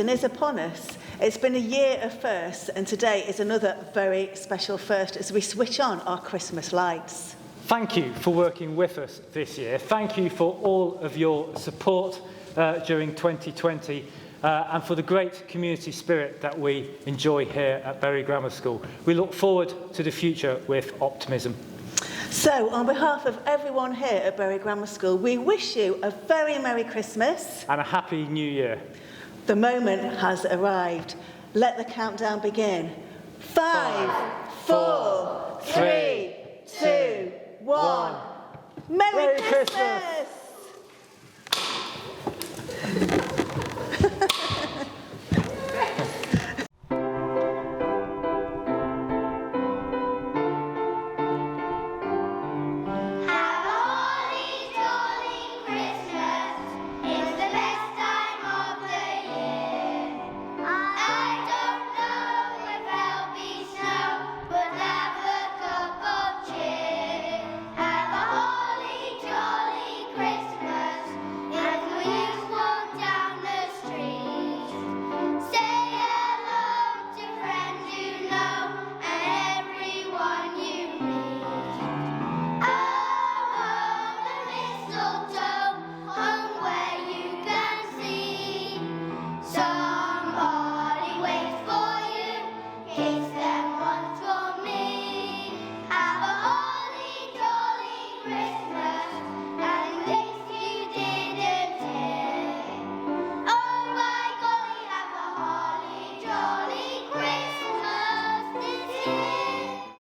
season is upon us. It's been a year of firsts, and today is another very special first as we switch on our Christmas lights. Thank you for working with us this year. Thank you for all of your support during 2020 and for the great community spirit that we enjoy here at Bury Grammar School. We look forward to the future with optimism. So, on behalf of everyone here at Bury Grammar School, we wish you a very Merry Christmas. And a Happy New Year. The moment has arrived. Let the countdown begin. 5, 4, 3, 2, 1. Merry Christmas!